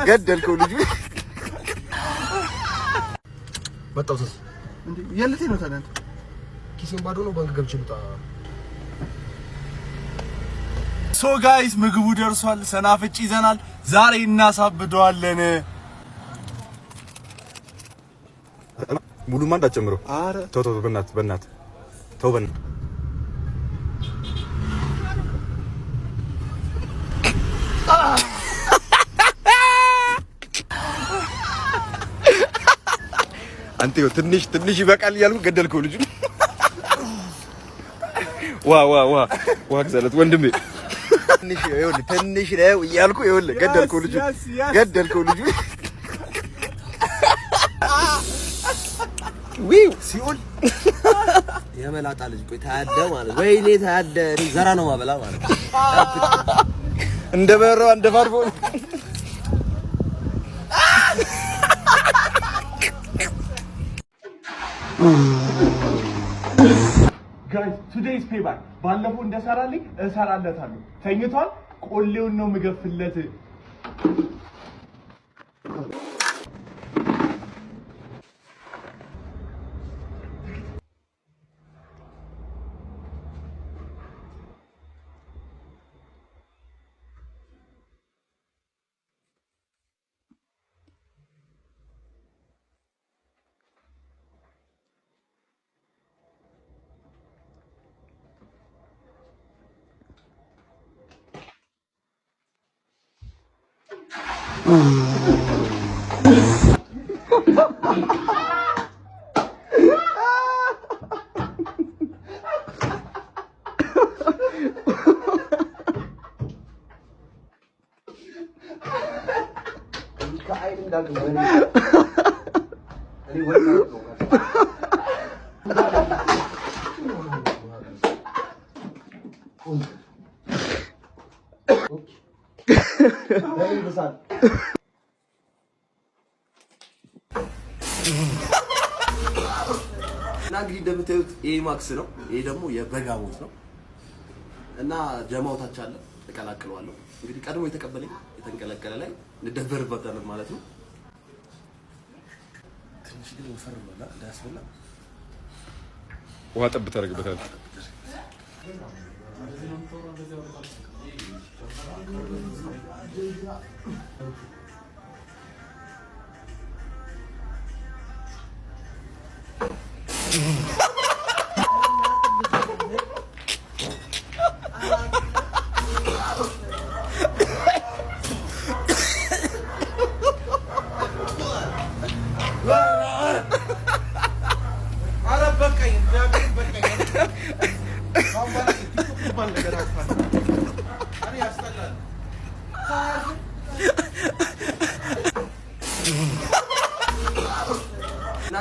ገደልከው ልጅ መጣውስ እንዴ ያለቴ ነው ታዲያ ኪሴን ባዶ ነው ባንክ ገብቼ ልጣ ሶ ጋይስ ምግቡ ደርሷል ሰናፍጭ ይዘናል ዛሬ እናሳብደዋለን ሙሉ ማን እንዳጨምረው አረ ተው በእናት ተው በእናት አንተ ትንሽ ይበቃል እያልኩ ገደልከው ልጅ ዋ ግዛለት ወንድሜ ትንሽ ነው እያልኩ ገደልከው ልጅ ሲኦል የመላጣ ልጅ ቆይ ታያደ ማለት ወይኔ ታያደ ዘራ ነው ማበላ ማለት እንደ በረው እንደ ፋርፎ Guys, today's payback. ባለፈው እንደሰራልኝ እሰራለታለሁ። ተኝቷል። ቆሌውን ነው ምገፍለት። እንግዲህ እንደምታዩት ይሄ ማክስ ነው ይሄ ደግሞ የበጋ ቦት ነው እና ጀማውታች አለ ተቀላቅለዋለሁ እንግዲህ ቀድሞ የተቀበለኝ የተንቀለቀለ ላይ እንደደበርበታለን ማለት ነው ትንሽ ግን ወፈር ብላ እንዳያስበላ ውሃ ጠብ ታደርግበታል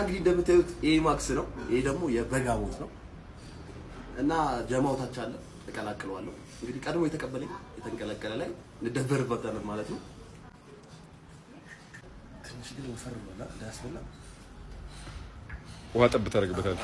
እንግዲህ እንደምታዩት ይሄ ማክስ ነው ይሄ ደግሞ የበጋ ቦት ነው እና ጀማውታች አለ ተቀላቅለዋለሁ እንግዲህ ቀድሞ የተቀበለኝ የተንቀለቀለ ላይ እንደደበርበታለን ማለት ነው ትንሽ ግን ወፈር ብላ እንዳያስበላ ውሃ ጠብ ታደርግበታል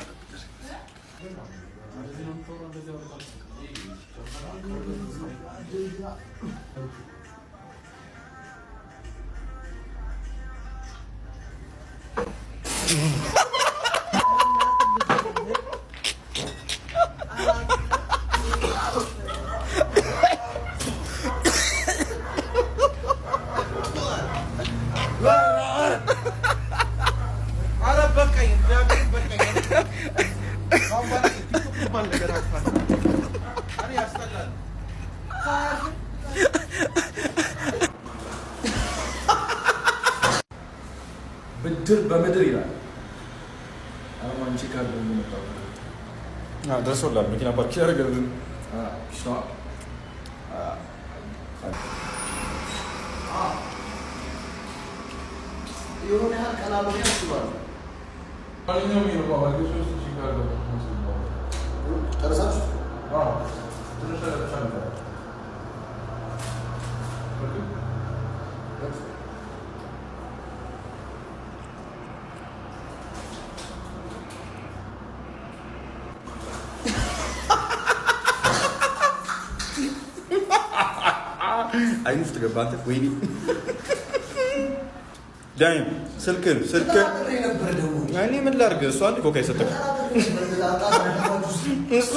ብድር በምድር ይላል አሁን አንቺ ካለ ነው መጣው ደርሶላል መኪና ፓርክ ያደርጋልን የሆነ ቀላሉ ያስባል ማንኛውም ይሮባው አዲስ ውስጥ ሲጋር ነው ተረሳችሁ ትንሽ ተረሳችሁ አይን ውስጥ ገባ አንተ። ወይኔ ዳይም ስልክ እኔ ምን ላድርግ? እሷ አንድ ኮካ ይሰጠኝ እሱ